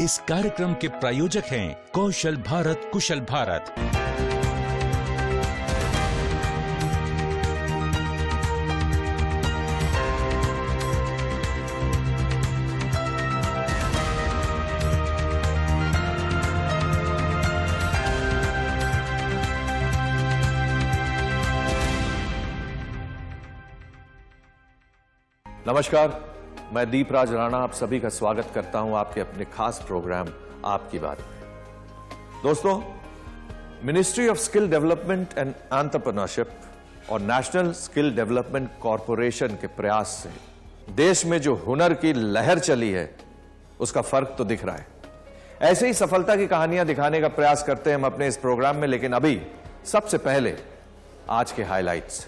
इस कार्यक्रम के प्रायोजक हैं कौशल भारत कुशल भारत। नमस्कार, मैं दीपराज राणा आप सभी का स्वागत करता हूं आपके अपने खास प्रोग्राम आपकी बात में। दोस्तों, ministry of Skill development and entrepreneurship और नेशनल स्किल डेवलपमेंट कॉरपोरेशन के प्रयास से देश में जो हुनर की लहर चली है उसका फर्क तो दिख रहा है। ऐसे ही सफलता की कहानियां दिखाने का प्रयास करते हैं हम अपने इस प्रोग्राम में, लेकिन अभी सबसे पहले आज के हाइलाइट्स।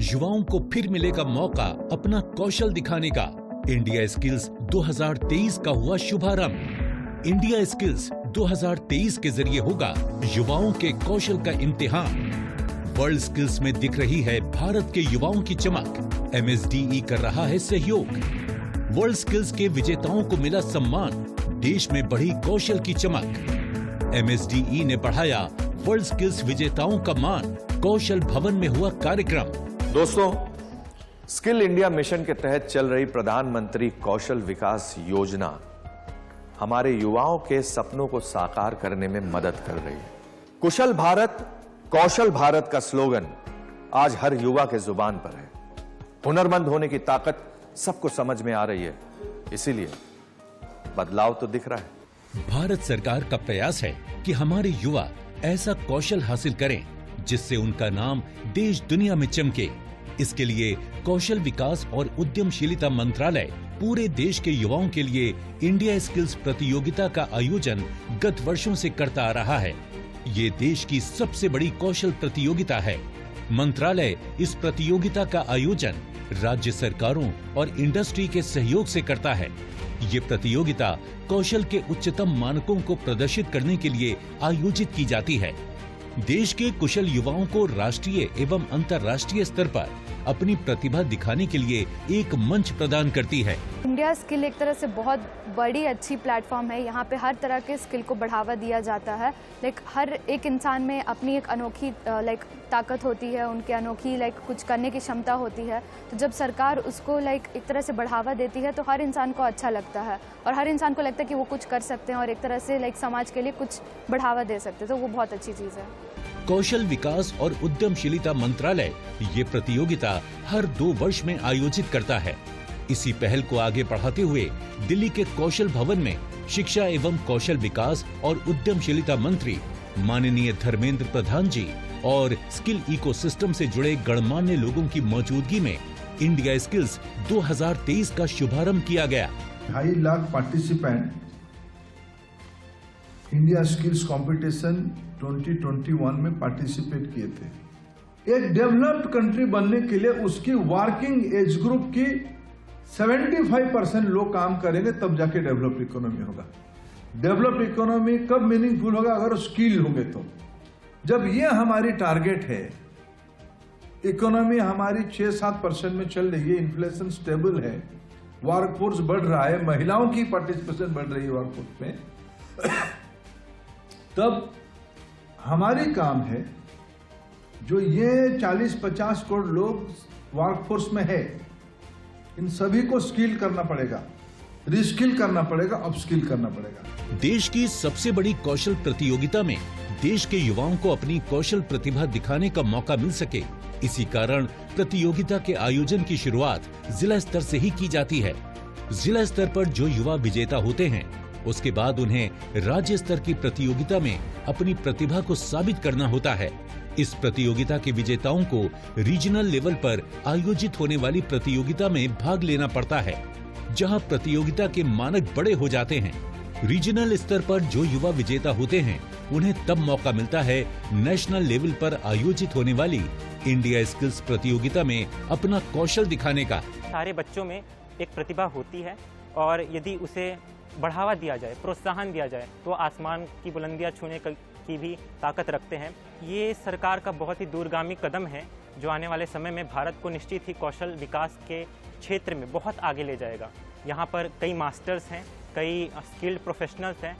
युवाओं को फिर मिलेगा मौका अपना कौशल दिखाने का। इंडिया स्किल्स 2023 का हुआ शुभारंभ। इंडिया स्किल्स 2023 के जरिए होगा युवाओं के कौशल का इम्तिहान। वर्ल्ड स्किल्स में दिख रही है भारत के युवाओं की चमक। MSDE कर रहा है सहयोग। वर्ल्ड स्किल्स के विजेताओं को मिला सम्मान। देश में बढ़ी कौशल की चमक। MSDE ने बढ़ाया वर्ल्ड स्किल्स विजेताओं का मान। कौशल भवन में हुआ कार्यक्रम। दोस्तों, स्किल इंडिया मिशन के तहत चल रही प्रधानमंत्री कौशल विकास योजना हमारे युवाओं के सपनों को साकार करने में मदद कर रही है। कुशल भारत कौशल भारत का स्लोगन आज हर युवा के जुबान पर है। हुनरमंद होने की ताकत सबको समझ में आ रही है, इसीलिए बदलाव तो दिख रहा है। भारत सरकार का प्रयास है कि हमारे युवा ऐसा कौशल हासिल करें जिससे उनका नाम देश दुनिया में चमके। इसके लिए कौशल विकास और उद्यमशीलता मंत्रालय पूरे देश के युवाओं के लिए इंडिया स्किल्स प्रतियोगिता का आयोजन गत वर्षों से करता आ रहा है। ये देश की सबसे बड़ी कौशल प्रतियोगिता है। मंत्रालय इस प्रतियोगिता का आयोजन राज्य सरकारों और इंडस्ट्री के सहयोग से करता है। ये प्रतियोगिता कौशल के उच्चतम मानकों को प्रदर्शित करने के लिए आयोजित की जाती है। देश के कुशल युवाओं को राष्ट्रीय एवं अंतर्राष्ट्रीय स्तर पर अपनी प्रतिभा दिखाने के लिए एक मंच प्रदान करती है। इंडिया स्किल एक तरह से बहुत बड़ी अच्छी प्लेटफॉर्म है। यहाँ पे हर तरह के स्किल को बढ़ावा दिया जाता है। हर एक इंसान में अपनी एक अनोखी ताकत होती है, उनके अनोखी कुछ करने की क्षमता होती है। तो जब सरकार उसको एक तरह से बढ़ावा देती है तो हर इंसान को अच्छा लगता है और हर इंसान को लगता है कि वो कुछ कर सकते हैं और एक तरह से समाज के लिए कुछ बढ़ावा दे सकते हैं। तो वो बहुत अच्छी चीज़ है। कौशल विकास और उद्यमशीलता मंत्रालय ये प्रतियोगिता हर 2 वर्ष में आयोजित करता है। इसी पहल को आगे बढ़ाते हुए दिल्ली के कौशल भवन में शिक्षा एवं कौशल विकास और उद्यमशीलता मंत्री माननीय धर्मेंद्र प्रधान जी और स्किल इकोसिस्टम से जुड़े गणमान्य लोगों की मौजूदगी में इंडिया स्किल्स 2023 का शुभारंभ किया गया। 2.5 lakh participant India skills competition 2021 में पार्टिसिपेट किए थे। एक डेवलप्ड कंट्री बनने के लिए उसकी वर्किंग एज ग्रुप की 75% लोग काम करेंगे, तब जाके डेवलप्ड इकोनॉमी होगा। डेवलप्ड इकोनॉमी कब मीनिंगफुल होगा? अगर स्किल होंगे तो। जब ये हमारी टारगेट है, इकोनॉमी हमारी 6-7% में चल रही है, इन्फ्लेशन स्टेबल है, वर्कफोर्स बढ़ रहा है, महिलाओं की पार्टिसिपेशन बढ़ रही है वर्कफोर्स में, तब हमारी काम है जो ये 40-50 करोड़ लोग वर्कफोर्स में है, इन सभी को स्किल करना पड़ेगा, रिस्किल करना पड़ेगा, अपस्किल करना पड़ेगा। देश की सबसे बड़ी कौशल प्रतियोगिता में देश के युवाओं को अपनी कौशल प्रतिभा दिखाने का मौका मिल सके, इसी कारण प्रतियोगिता के आयोजन की शुरुआत जिला स्तर से ही की जाती है। जिला स्तर पर जो युवा विजेता होते हैं उसके बाद उन्हें राज्य स्तर की प्रतियोगिता में अपनी प्रतिभा को साबित करना होता है। इस प्रतियोगिता के विजेताओं को रीजनल लेवल पर आयोजित होने वाली प्रतियोगिता में भाग लेना पड़ता है, जहां प्रतियोगिता के मानक बड़े हो जाते हैं। रीजनल स्तर पर जो युवा विजेता होते हैं उन्हें तब मौका मिलता है नेशनल लेवल पर आयोजित होने वाली इंडिया स्किल्स प्रतियोगिता में अपना कौशल दिखाने का। सारे बच्चों में एक प्रतिभा होती है और यदि उसे बढ़ावा दिया जाए, प्रोत्साहन दिया जाए तो आसमान की बुलंदियां छूने की भी ताकत रखते हैं। ये सरकार का बहुत ही दूरगामी कदम है जो आने वाले समय में भारत को निश्चित ही कौशल विकास के क्षेत्र में बहुत आगे ले जाएगा। यहाँ पर कई मास्टर्स हैं, कई स्किल्ड प्रोफेशनल्स हैं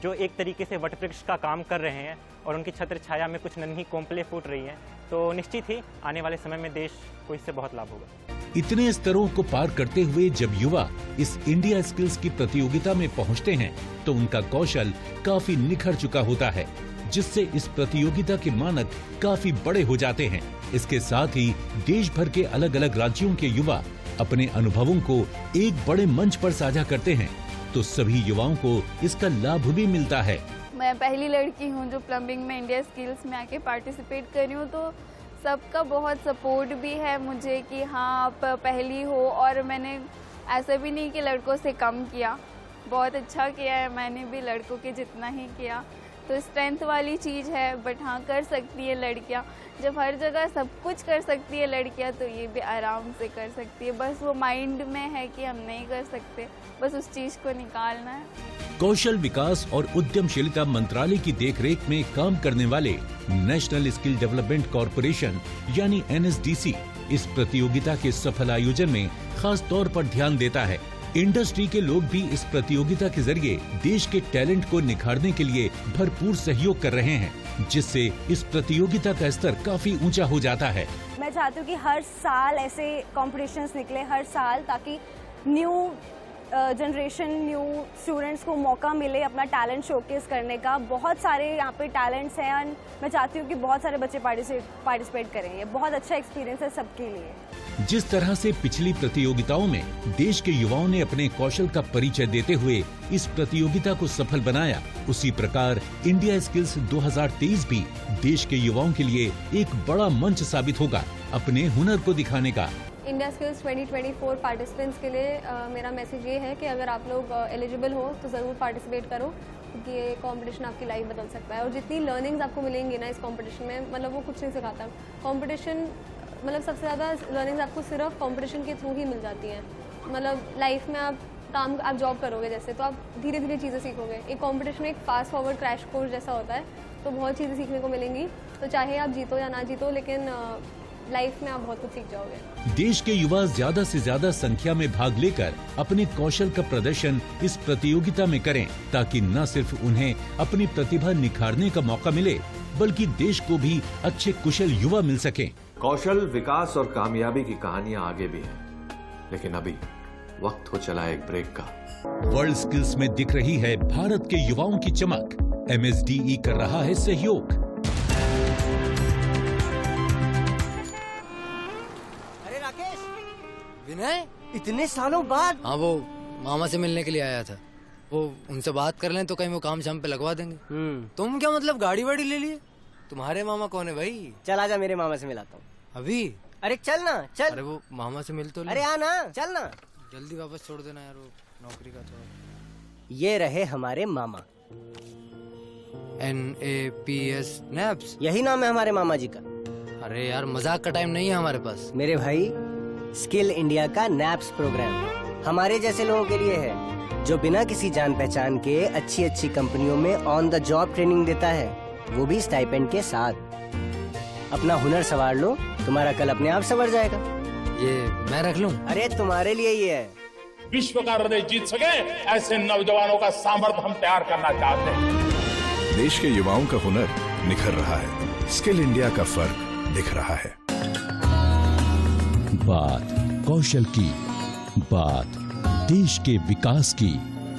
जो एक तरीके से वटवृक्ष का काम कर रहे हैं और उनकी छत्र छाया में कुछ नन्ही कोंपलें फूट रही हैं। तो निश्चित ही आने वाले समय में देश को इससे बहुत लाभ होगा। इतने स्तरों को पार करते हुए जब युवा इस इंडिया स्किल्स की प्रतियोगिता में पहुंचते हैं तो उनका कौशल काफी निखर चुका होता है, जिससे इस प्रतियोगिता के मानक काफी बड़े हो जाते हैं। इसके साथ ही देश भर के अलग अलग राज्यों के युवा अपने अनुभवों को एक बड़े मंच पर साझा करते हैं, तो सभी युवाओं को इसका लाभ भी मिलता है। मैं पहली लड़की हूँ जो प्लम्बिंग में इंडिया स्किल्स में आके पार्टिसिपेट कर रही हूँ, तो सबका बहुत सपोर्ट भी है मुझे कि हाँ आप पहली हो। और मैंने ऐसा भी नहीं कि लड़कों से कम किया, बहुत अच्छा किया है, मैंने भी लड़कों के जितना ही किया। तो स्ट्रेंथ वाली चीज़ है, बट हाँ कर सकती है लड़कियाँ। जब हर जगह सब कुछ कर सकती है लड़कियाँ तो ये भी आराम से कर सकती है। बस वो माइंड में है कि हम नहीं कर सकते, बस उस चीज़ को निकालना है। कौशल विकास और उद्यमशीलता मंत्रालय की देखरेख में काम करने वाले नेशनल स्किल डेवलपमेंट कॉरपोरेशन यानी NSDC इस प्रतियोगिता के सफल आयोजन में खास तौर पर ध्यान देता है। इंडस्ट्री के लोग भी इस प्रतियोगिता के जरिए देश के टैलेंट को निखारने के लिए भरपूर सहयोग कर रहे हैं, जिससे इस प्रतियोगिता का स्तर काफी ऊंचा हो जाता है। मैं चाहती हूँ कि हर साल ऐसे कॉम्पिटिशन्स निकले हर साल, ताकि न्यू जनरेशन, न्यू स्टूडेंट्स को मौका मिले अपना टैलेंट शोकेस करने का। बहुत सारे यहाँ पे टैलेंट्स हैं और मैं चाहती हूँ कि बहुत सारे बच्चे पार्टिसिपेट करें। ये बहुत अच्छा एक्सपीरियंस है सबके लिए। जिस तरह से पिछली प्रतियोगिताओं में देश के युवाओं ने अपने कौशल का परिचय देते हुए इस प्रतियोगिता को सफल बनाया, उसी प्रकार इंडिया स्किल्स 2023 भी देश के युवाओं के लिए एक बड़ा मंच साबित होगा अपने हुनर को दिखाने का। इंडिया स्किल्स 2024 पार्टिसिपेंट्स के लिए मेरा मैसेज ये है कि अगर आप लोग एलिजिबल हो तो ज़रूर पार्टिसिपेट करो, क्योंकि ये कंपटीशन आपकी लाइफ बदल सकता है। और जितनी लर्निंग्स आपको मिलेंगी ना इस कंपटीशन में, मतलब वो कुछ नहीं सिखाता कंपटीशन। मतलब सबसे ज़्यादा लर्निंग्स आपको सिर्फ कंपटीशन के थ्रू ही मिल जाती हैं। मतलब लाइफ में आप जॉब करोगे जैसे, तो आप धीरे धीरे चीज़ें सीखोगे। एक कंपटीशन एक फास्ट फॉरवर्ड क्रैश कोर्स जैसा होता है, तो बहुत चीज़ें सीखने को मिलेंगी। तो चाहे आप जीतो या ना जीतो, लेकिन लाइफ में आप बहुत कुछ सीख जाओगे। देश के युवा ज्यादा से ज्यादा संख्या में भाग लेकर अपने कौशल का प्रदर्शन इस प्रतियोगिता में करें, ताकि न सिर्फ उन्हें अपनी प्रतिभा निखारने का मौका मिले, बल्कि देश को भी अच्छे कुशल युवा मिल सकें। कौशल विकास और कामयाबी की कहानियां आगे भी हैं, लेकिन अभी वक्त हो चला एक ब्रेक का। वर्ल्ड स्किल्स में दिख रही है भारत के युवाओं की चमक। MSDE कर रहा है सहयोग। अरे राकेश, विनय, इतने सालों बाद। हाँ, वो मामा से मिलने के लिए आया था। वो उनसे बात कर लें तो कहीं वो काम शाम पे लगवा देंगे। तुम क्या मतलब गाड़ी वाड़ी ले लिए? तुम्हारे मामा कौन है भाई? चल आजा, मेरे मामा से मिलाता हूँ। अभी? अरे चल ना, चल। अरे वो मामा से मिल तो ले। अरे आना, चल ना। जल्दी वापस छोड़ देना यार, वो नौकरी का थोड़ा। ये रहे हमारे मामा। NAPS नैप्स, यही नाम है हमारे मामा जी का। अरे यार मजाक का टाइम नहीं है हमारे पास। मेरे भाई, स्किल इंडिया का नैप्स प्रोग्राम हमारे जैसे लोगों के लिए है, जो बिना किसी जान पहचान के अच्छी अच्छी कंपनियों में ऑन द जॉब ट्रेनिंग देता है, वो भी स्टाइपेंड के साथ। अपना हुनर संवार लो, तुम्हारा कल अपने आप संवर जाएगा। ये मैं रख लूं? अरे तुम्हारे लिए ये है। विश्व का हृदय जीत सके ऐसे नौजवानों का सामर्थ्य हम तैयार करना चाहते हैं। देश के युवाओं का हुनर निखर रहा है, स्किल इंडिया का फर्क दिख रहा है। बात कौशल की, बात देश के विकास की।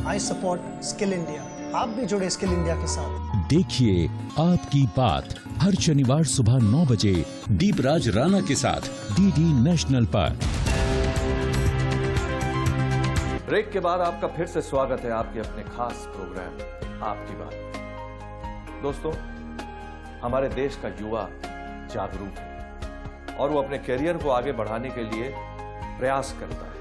I support skill India. आप भी जुड़े स्किल इंडिया के साथ। देखिए आपकी बात हर शनिवार सुबह 9 बजे दीपराज राणा के साथ DD नेशनल पर। ब्रेक के बाद आपका फिर से स्वागत है आपके अपने खास प्रोग्राम आपकी बात। दोस्तों, हमारे देश का युवा जागरूक है और वो अपने करियर को आगे बढ़ाने के लिए प्रयास करता है।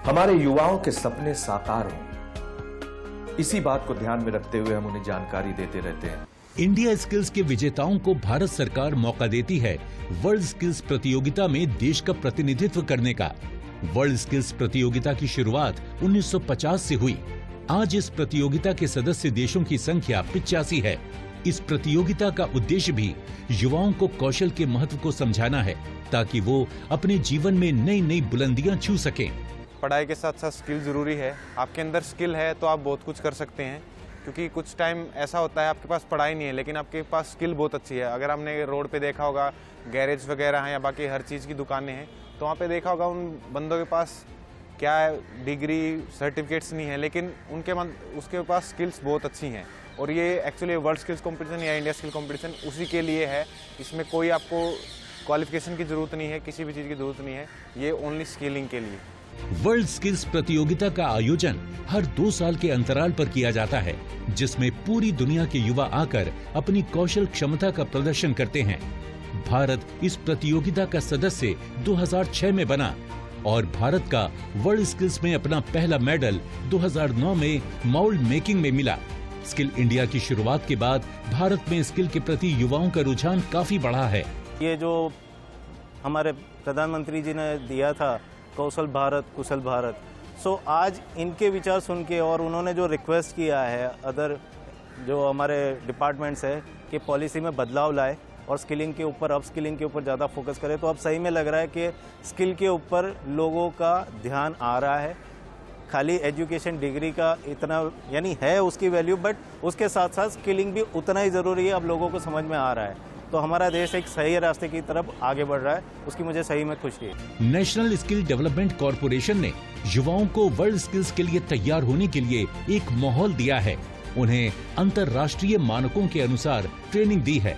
हमारे युवाओं के सपने साकार हों, इसी बात को ध्यान में रखते हुए हम उन्हें जानकारी देते रहते हैं। इंडिया स्किल्स के विजेताओं को भारत सरकार मौका देती है वर्ल्ड स्किल्स प्रतियोगिता में देश का प्रतिनिधित्व करने का। वर्ल्ड स्किल्स प्रतियोगिता की शुरुआत 1950 से हुई। आज इस प्रतियोगिता के सदस्य देशों की संख्या 85 है। इस प्रतियोगिता का उद्देश्य भी युवाओं को कौशल के महत्व को समझाना है, ताकि वो अपने जीवन में नई नई बुलंदियां छू सकें। पढ़ाई के साथ साथ स्किल ज़रूरी है। आपके अंदर स्किल है तो आप बहुत कुछ कर सकते हैं, क्योंकि कुछ टाइम ऐसा होता है आपके पास पढ़ाई नहीं है लेकिन आपके पास स्किल बहुत अच्छी है। अगर आपने रोड पे देखा होगा गैरेज वगैरह हैं या बाकी हर चीज़ की दुकानें हैं, तो वहाँ पे देखा होगा उन बंदों के पास क्या डिग्री सर्टिफिकेट्स नहीं है, लेकिन उसके पास स्किल्स बहुत अच्छी हैं। और ये एक्चुअली वर्ल्ड स्किल्स कंपटीशन या इंडिया स्किल कंपटीशन उसी के लिए है। इसमें कोई आपको क्वालिफिकेशन की ज़रूरत नहीं है, किसी भी चीज़ की ज़रूरत नहीं है, ये ओनली स्किलिंग के लिए। वर्ल्ड स्किल्स प्रतियोगिता का आयोजन हर 2 साल के अंतराल पर किया जाता है, जिसमें पूरी दुनिया के युवा आकर अपनी कौशल क्षमता का प्रदर्शन करते हैं। भारत इस प्रतियोगिता का सदस्य 2006 में बना और भारत का वर्ल्ड स्किल्स में अपना पहला मेडल 2009 में माउल्ड मेकिंग में मिला। स्किल इंडिया की शुरुआत के बाद भारत में स्किल के प्रति युवाओं का रुझान काफी बढ़ा है। ये जो हमारे प्रधानमंत्री जी ने दिया था कौशल भारत कुशल भारत, सो आज इनके विचार सुन के और उन्होंने जो रिक्वेस्ट किया है अदर जो हमारे डिपार्टमेंट्स है कि पॉलिसी में बदलाव लाए और स्किलिंग के ऊपर, अप स्किलिंग के ऊपर ज़्यादा फोकस करें, तो अब सही में लग रहा है कि स्किल के ऊपर लोगों का ध्यान आ रहा है। खाली एजुकेशन डिग्री का इतना यानी है उसकी वैल्यू, बट उसके साथ साथ स्किलिंग भी उतना ही ज़रूरी है, अब लोगों को समझ में आ रहा है। तो हमारा देश एक सही रास्ते की तरफ आगे बढ़ रहा है, उसकी मुझे सही में खुशी है। नेशनल स्किल डेवलपमेंट कॉर्पोरेशन ने युवाओं को वर्ल्ड स्किल्स के लिए तैयार होने के लिए एक माहौल दिया है, उन्हें अंतर्राष्ट्रीय मानकों के अनुसार ट्रेनिंग दी है।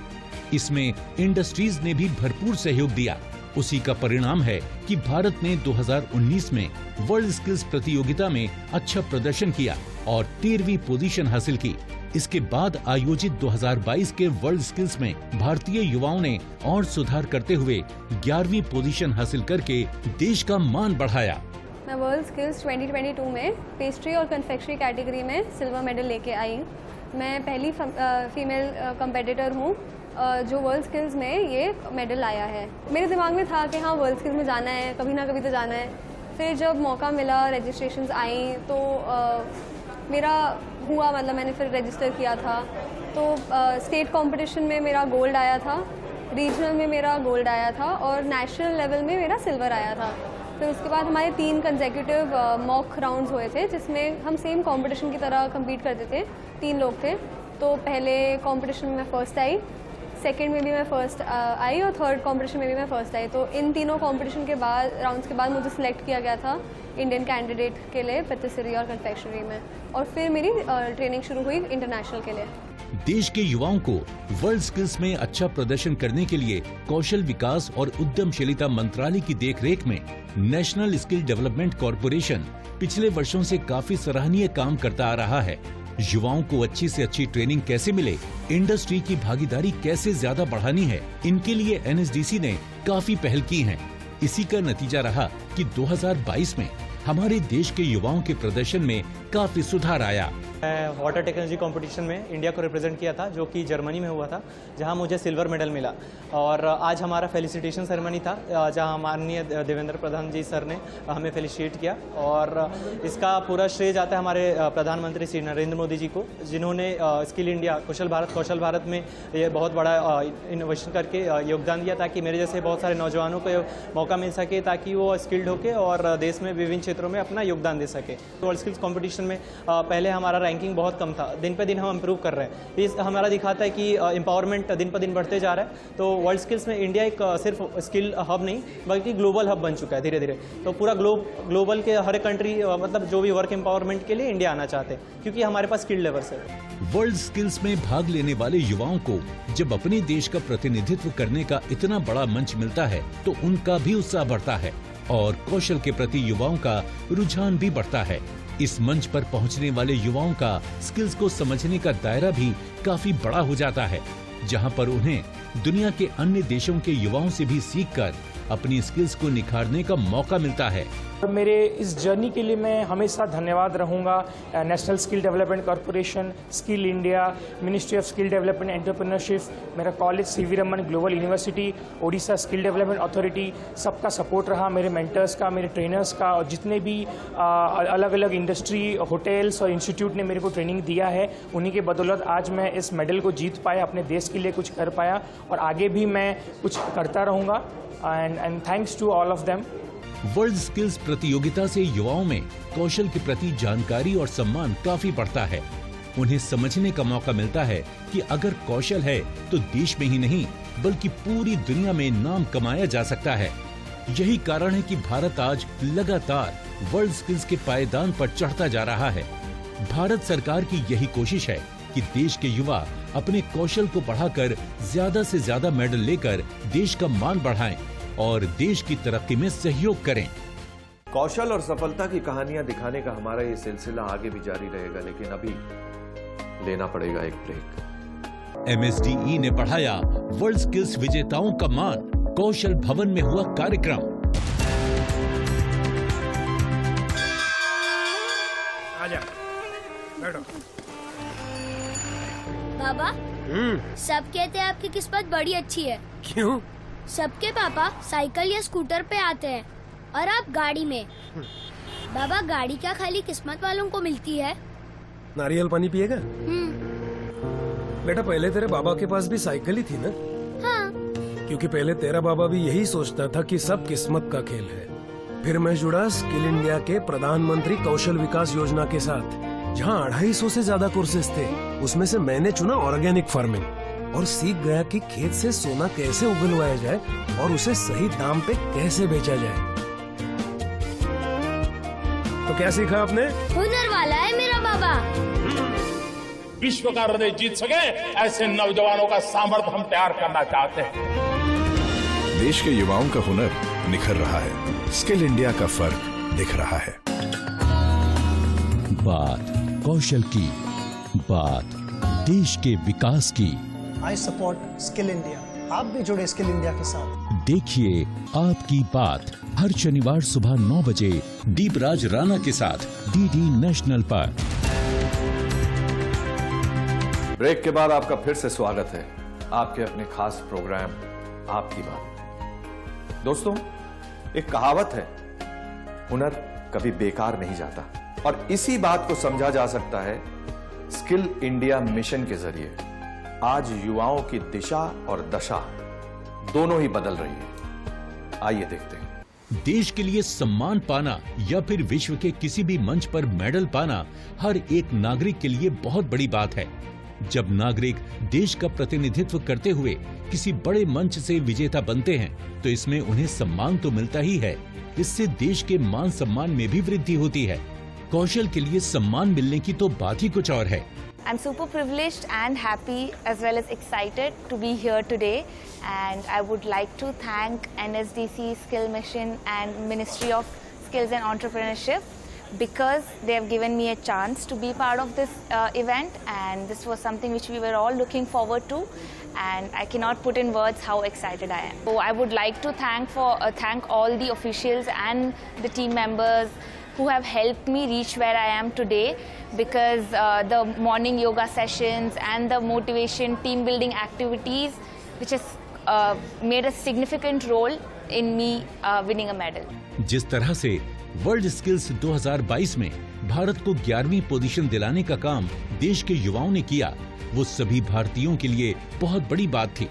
इसमें इंडस्ट्रीज ने भी भरपूर सहयोग दिया। उसी का परिणाम है कि भारत ने 2019 में वर्ल्ड स्किल्स प्रतियोगिता में अच्छा प्रदर्शन किया और 13वीं पोजीशन हासिल की। इसके बाद आयोजित 2022 के वर्ल्ड स्किल्स में भारतीय युवाओं ने और सुधार करते हुए 11वीं पोजीशन हासिल करके देश का मान बढ़ाया। मैं वर्ल्ड स्किल्स 2022 में पेस्ट्री और कन्फेक्शनरी कैटेगरी में सिल्वर मेडल लेके आई। मैं पहली फीमेल कंपेटिटर हूँ जो वर्ल्ड स्किल्स में ये मेडल आया है। मेरे दिमाग में था कि हाँ वर्ल्ड स्किल्स में जाना है, कभी ना कभी तो जाना है। फिर जब मौका मिला, रजिस्ट्रेशंस आई तो मेरा हुआ, मतलब मैंने फिर रजिस्टर किया था। तो स्टेट कंपटीशन में मेरा गोल्ड आया था, रीजनल में मेरा गोल्ड आया था और नेशनल लेवल में मेरा सिल्वर आया था। फिर उसके बाद हमारे 3 कंसेक्यूटिव मॉक राउंड्स हुए थे, जिसमें हम सेम कंपटीशन की तरह कम्पीट करते थे। 3 लोग थे। तो पहले कंपटीशन में मैं फर्स्ट आई, सेकंड में भी मैं फर्स्ट आई और थर्ड कंपटीशन में भी मैं फर्स्ट आई। तो इन तीनों कंपटीशन के बाद, राउंड्स के बाद मुझे सिलेक्ट किया गया था इंडियन कैंडिडेट के लिए पेटिसरी और कन्फेक्शनरी में, और फिर मेरी ट्रेनिंग शुरू हुई इंटरनेशनल के लिए। देश के युवाओं को वर्ल्ड स्किल्स में अच्छा प्रदर्शन करने के लिए कौशल विकास और उद्यमशीलता मंत्रालय की देखरेख में नेशनल स्किल डेवलपमेंट कॉर्पोरेशन पिछले वर्षों से काफी सराहनीय काम करता आ रहा है। युवाओं को अच्छी से अच्छी ट्रेनिंग कैसे मिले, इंडस्ट्री की भागीदारी कैसे ज्यादा बढ़ानी है, इनके लिए एनएसडीसी ने काफी पहल की है। इसी का नतीजा रहा कि 2022 में हमारे देश के युवाओं के प्रदर्शन में काफी सुधार आया। मैं वाटर टेक्नोलॉजी कंपटीशन में इंडिया को रिप्रेजेंट किया था, जो कि जर्मनी में हुआ था, जहां मुझे सिल्वर मेडल मिला। और आज हमारा फेलिसिटेशन सेरेमनी था, जहां माननीय देवेंद्र प्रधान जी सर ने हमें फेलिसिटेट किया। और इसका पूरा श्रेय जाता है हमारे प्रधानमंत्री श्री नरेंद्र मोदी जी को, जिन्होंने स्किल इंडिया कौशल भारत में ये बहुत बड़ा इनोवेशन करके योगदान दिया, ताकि मेरे जैसे बहुत सारे नौजवानों को मौका मिल सके, ताकि वो स्किल्ड होके और देश में विभिन्न क्षेत्रों में अपना योगदान दे सके। वर्ल्ड स्किल्स कॉम्पिटिशन में पहले हमारा रैंकिंग बहुत कम था, दिन पे दिन हम इम्प्रूव कर रहे हैं। इस हमारा दिखाता है कि एम्पावरमेंट दिन पर दिन बढ़ते जा रहा है। तो वर्ल्ड स्किल्स में इंडिया एक सिर्फ स्किल हब नहीं बल्कि ग्लोबल हब बन चुका है धीरे धीरे। तो पूरा ग्लोबल के हर कंट्री मतलब जो भी वर्क एम्पावरमेंट के लिए इंडिया आना चाहते हैं, क्योंकि हमारे पास स्किल लेवल्स है। वर्ल्ड स्किल्स में भाग लेने वाले युवाओं को जब अपने देश का प्रतिनिधित्व करने का इतना बड़ा मंच मिलता है तो उनका भी उत्साह बढ़ता है और कौशल के प्रति युवाओं का रुझान भी बढ़ता है। इस मंच पर पहुंचने वाले युवाओं का स्किल्स को समझने का दायरा भी काफी बड़ा हो जाता है, जहां पर उन्हें दुनिया के अन्य देशों के युवाओं से भी सीखकर अपनी स्किल्स को निखारने का मौका मिलता है। मेरे इस जर्नी के लिए मैं हमेशा धन्यवाद रहूँगा National Skill Development Corporation, Skill India, Ministry of Skill Development Entrepreneurship, मेरा college CV Raman Global University, Odisha Skill Development Authority, सबका सपोर्ट रहा, मेरे मेंटर्स का, मेरे ट्रेनर्स का, और जितने भी अलग अलग इंडस्ट्री, होटल्स और इंस्टीट्यूट ने मेरे को ट्रेनिंग दिया है, उन्हीं के बदौलत आज मैं इस मेडल को जीत पाया, अपने देश के लिए कुछ कर पाया और आगे भी मैं कुछ करता रहूँगा। And thanks to all of them. World skills प्रतियोगिता से युवाओं में कौशल के प्रति जानकारी और सम्मान काफी बढ़ता है। उन्हें समझने का मौका मिलता है कि अगर कौशल है तो देश में ही नहीं बल्कि पूरी दुनिया में नाम कमाया जा सकता है। यही कारण है कि भारत आज लगातार वर्ल्ड स्किल्स के पायदान पर चढ़ता जा रहा है। भारत सरकार की यही कोशिश है कि देश के युवा अपने कौशल को बढ़ाकर ज्यादा से ज्यादा मेडल लेकर देश का मान बढ़ाएं और देश की तरक्की में सहयोग करें। कौशल और सफलता की कहानियां दिखाने का हमारा ये सिलसिला आगे भी जारी रहेगा, लेकिन अभी लेना पड़ेगा एक ब्रेक। MSDE ने बढ़ाया वर्ल्ड स्किल्स विजेताओं का मान। कौशल भवन में हुआ कार्यक्रम। आजा, बैठो। बाबा, सब कहते हैं आपकी किस्मत बड़ी अच्छी है। क्यों? सबके पापा साइकिल या स्कूटर पे आते हैं और आप गाड़ी में। बाबा, गाड़ी क्या खाली किस्मत वालों को मिलती है? नारियल पानी पिएगा? बेटा, पहले तेरे बाबा के पास भी साइकिल ही थी ना? हाँ। क्योंकि पहले तेरा बाबा भी यही सोचता था कि सब किस्मत का खेल है। फिर मैं जुड़ा स्किल इंडिया के प्रधानमंत्री कौशल विकास योजना के साथ, जहाँ 250 से ज्यादा कोर्सेज थे। उसमें से मैंने चुना ऑर्गेनिक फार्मिंग और सीख गया कि खेत से सोना कैसे उगलवाया जाए और उसे सही दाम पे कैसे बेचा जाए। तो क्या सीखा आपने? हुनर वाला है मेरा बाबा। विश्व का हृदय जीत सके ऐसे नौजवानों का सामर्थ्य हम तैयार करना चाहते हैं। देश के युवाओं का हुनर निखर रहा है। स्किल इंडिया का फर्क दिख रहा है। बात कौशल की, बात देश के विकास की। I support skill India. आप भी जुड़े स्किल इंडिया के साथ। देखिए आपकी बात हर शनिवार सुबह 9 बजे दीपराज राणा के साथ DD नेशनल पर। ब्रेक के बाद आपका फिर से स्वागत है आपके अपने खास प्रोग्राम आपकी बात। दोस्तों, एक कहावत है, हुनर कभी बेकार नहीं जाता, और इसी बात को समझा जा सकता है स्किल इंडिया मिशन के जरिए। आज युवाओं की दिशा और दशा दोनों ही बदल रही है। आइए देखते हैं। देश के लिए सम्मान पाना या फिर विश्व के किसी भी मंच पर मेडल पाना हर एक नागरिक के लिए बहुत बड़ी बात है। जब नागरिक देश का प्रतिनिधित्व करते हुए किसी बड़े मंच से विजेता बनते हैं तो इसमें उन्हें सम्मान तो मिलता ही है, इससे देश के मान सम्मान में भी वृद्धि होती है। कौशल के लिए सम्मान मिलने की तो बात ही कुछ और है। I'm super privileged and happy as well as excited to be here today, and I would like to thank NSDC Skill Mission and Ministry of Skills and Entrepreneurship because they have given me a chance to be part of this event, and this was something which we were all looking forward to, and I cannot put in words how excited I am. So I would like to thank all the officials and the team members who have helped me reach where I am today, because the morning yoga sessions and the motivation team building activities which has made a significant role in me winning a medal. जिस तरह से world skills 2022 में भारत को 11वीं position दिलाने का काम देश के युवाओं ने किया, वो सभी भारतीयों के लिए बहुत बड़ी बात थी।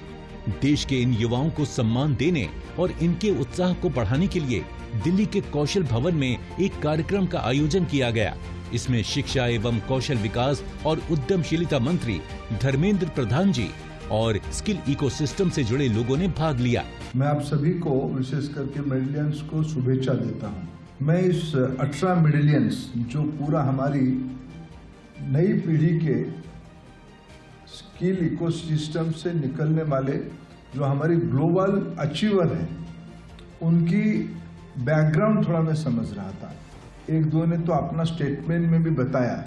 देश के इन युवाओं को सम्मान देने और इनके उत्साह को बढ़ाने के लिए दिल्ली के कौशल भवन में एक कार्यक्रम का आयोजन किया गया। इसमें शिक्षा एवं कौशल विकास और उद्यमशीलता मंत्री धर्मेंद्र प्रधान जी और स्किल इकोसिस्टम से जुड़े लोगों ने भाग लिया। मैं आप सभी को, विशेष करके मेडलियंस को शुभेच्छा देता हूं। मैं इस 18 मेडलियंस जो पूरा हमारी नई पीढ़ी के स्किल इकोसिस्टम से निकलने वाले जो हमारी ग्लोबल अचीवर हैं, उनकी बैकग्राउंड थोड़ा मैं समझ रहा था। एक दो ने तो अपना स्टेटमेंट में भी बताया।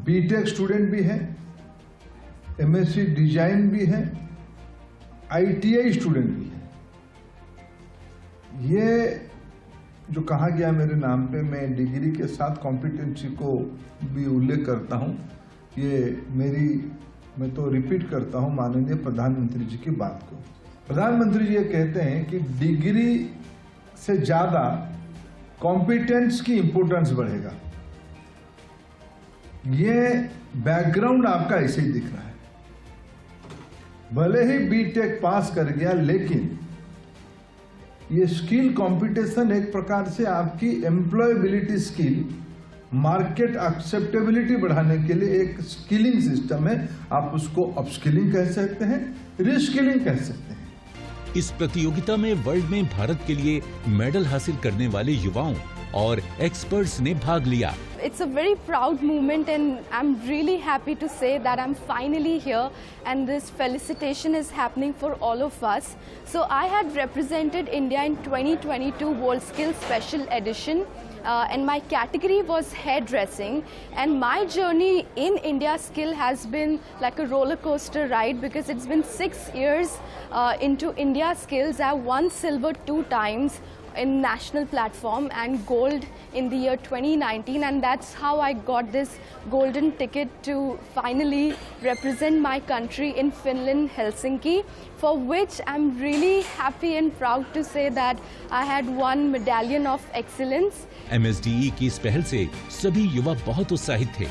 बीटेक स्टूडेंट भी है, MSc डिजाइन भी है, ITI स्टूडेंट भी है। ये जो कहा गया मेरे नाम पे, मैं डिग्री के साथ कॉम्पिटेंसी को भी उल्लेख करता हूं। मैं तो रिपीट करता हूं माननीय प्रधानमंत्री जी की बात को। प्रधानमंत्री जी ये कहते हैं कि डिग्री से ज्यादा कॉम्पिटेंस की इंपॉर्टेंस बढ़ेगा। ये बैकग्राउंड आपका ऐसे ही दिख रहा है। भले ही बीटेक पास कर गया, लेकिन ये स्किल कंपटीशन एक प्रकार से आपकी एम्प्लॉयबिलिटी स्किल, मार्केट एक्सेप्टेबिलिटी बढ़ाने के लिए एक स्किलिंग सिस्टम है। आप उसको अपस्किलिंग कह सकते हैं, रिस्किलिंग कह सकते हैं। इस प्रतियोगिता में वर्ल्ड में भारत के लिए मेडल हासिल करने वाले युवाओं और एक्सपर्ट्स ने भाग लिया। It's a very proud moment and I'm really happy to say that I'm finally here and this felicitation is happening for all of us. So I had represented India in 2022 WorldSkills Special Edition and my category was hairdressing, and my journey in India Skill has been like a roller coaster ride because it's been 6 years into India Skills. I won silver 2 times in national platform and gold in the year 2019, and that's how I got this golden ticket to finally represent my country in Finland, Helsinki, for which I'm really happy and proud to say that I had won Medallion of Excellence. MSDE की इस पहल से सभी युवा बहुत उत्साहित थे।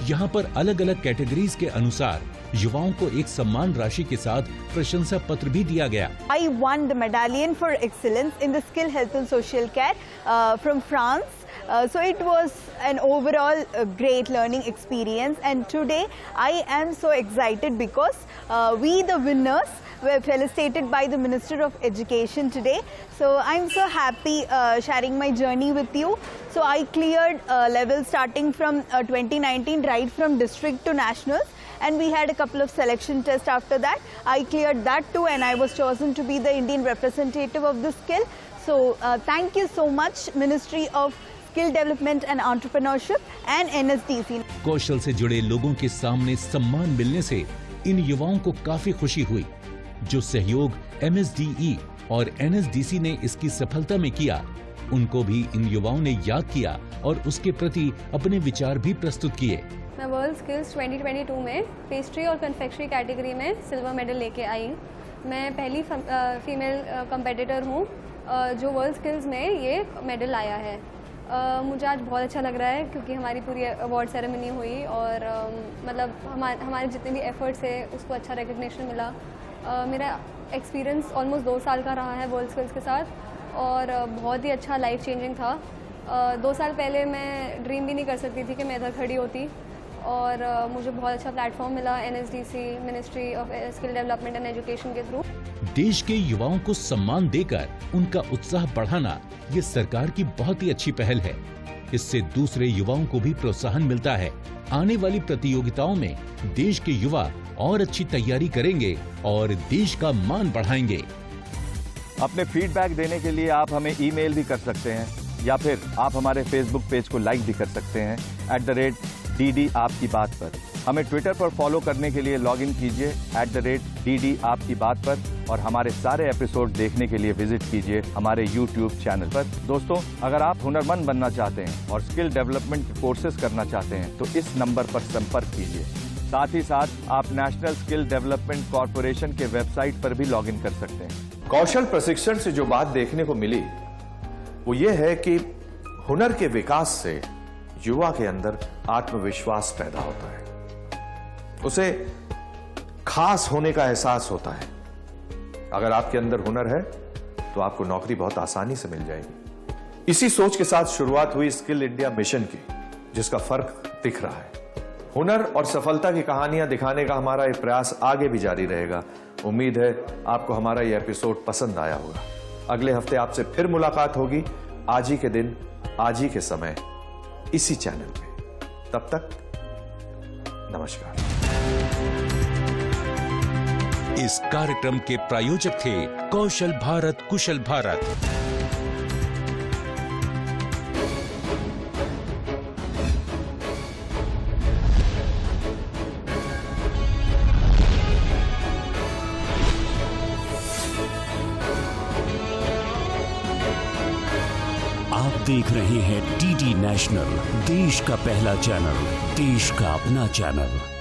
यहाँ पर अलग अलग कैटेगरीज के अनुसार युवाओं को एक सम्मान राशि के साथ प्रशंसा पत्र भी दिया गया। I won the Medallion for Excellence in the Skill, Health and Social Care from France. So it was an overall great learning experience, and today I am so excited because we the winners were felicitated by the Minister of Education today. So I'm so happy sharing my journey with you. So I cleared levels starting from 2019 right from district to nationals, and we had a couple of selection tests after that. I cleared that too, and I was chosen to be the Indian representative of the skill. So thank you so much, Ministry of Skill Development and Entrepreneurship and NSDC. कौशल से जुड़े लोगों के सामने सम्मान मिलने से इन युवाओं को काफी खुशी हुई। जो सहयोग MSDE और NSDC ने इसकी सफलता में किया, उनको भी इन युवाओं ने याद किया और उसके प्रति अपने विचार भी प्रस्तुत किए। मैं वर्ल्ड स्किल्स 2022 में पेस्ट्री और कन्फेक्शनरी कैटेगरी में सिल्वर मेडल लेके आई। मैं पहली फीमेल कंपेटिटर हूँ जो वर्ल्ड स्किल्स में ये मेडल आया है। मुझे आज बहुत अच्छा लग रहा है क्योंकि हमारी पूरी अवार्ड सेरेमनी हुई और मतलब हमारे जितने भी एफर्ट्स है उसको अच्छा रिकग्निशन मिला। मेरा एक्सपीरियंस ऑलमोस्ट 2 साल का रहा है वर्ल्ड स्किल्स के साथ और बहुत ही अच्छा लाइफ चेंजिंग था। 2 साल पहले मैं ड्रीम भी नहीं कर सकती थी कि मैं इधर खड़ी होती और मुझे बहुत अच्छा प्लेटफॉर्म मिला NSDC, ministry of Skill development and education के थ्रू। देश के युवाओं को सम्मान देकर उनका उत्साह बढ़ाना ये सरकार की बहुत ही अच्छी पहल है। इससे दूसरे युवाओं को भी प्रोत्साहन मिलता है। आने वाली प्रतियोगिताओं में देश के युवा और अच्छी तैयारी करेंगे और देश का मान बढ़ाएंगे। अपने फीडबैक देने के लिए आप हमें ईमेल भी कर सकते हैं या फिर आप हमारे फेसबुक पेज को लाइक भी कर सकते हैं @DD आपकी बात पर। हमें ट्विटर पर फॉलो करने के लिए लॉगिन कीजिए @DD आपकी बात पर और हमारे सारे एपिसोड देखने के लिए विजिट कीजिए हमारे YouTube चैनल पर। दोस्तों, अगर आप हुनरमंद बनना चाहते हैं और स्किल डेवलपमेंट के कोर्सेज करना चाहते हैं तो इस नंबर पर संपर्क कीजिए। साथ ही साथ आप नेशनल स्किल डेवलपमेंट कॉर्पोरेशन के वेबसाइट पर भी लॉगिन कर सकते हैं। कौशल प्रशिक्षण से जो बात देखने को मिली वो ये है कि हुनर के विकास से युवा के अंदर आत्मविश्वास पैदा होता है, उसे खास होने का एहसास होता है। अगर आपके अंदर हुनर है तो आपको नौकरी बहुत आसानी से मिल जाएगी। इसी सोच के साथ शुरुआत हुई स्किल इंडिया मिशन की, जिसका फर्क दिख रहा है। हुनर और सफलता की कहानियां दिखाने का हमारा ये प्रयास आगे भी जारी रहेगा। उम्मीद है आपको हमारा ये एपिसोड पसंद आया होगा। अगले हफ्ते आपसे फिर मुलाकात होगी, आज ही के दिन, आज ही के समय, इसी चैनल पे। तब तक नमस्कार। इस कार्यक्रम के प्रायोजक थे कौशल भारत, कुशल भारत। आप देख रहे हैं DD नेशनल, देश का पहला चैनल, देश का अपना चैनल।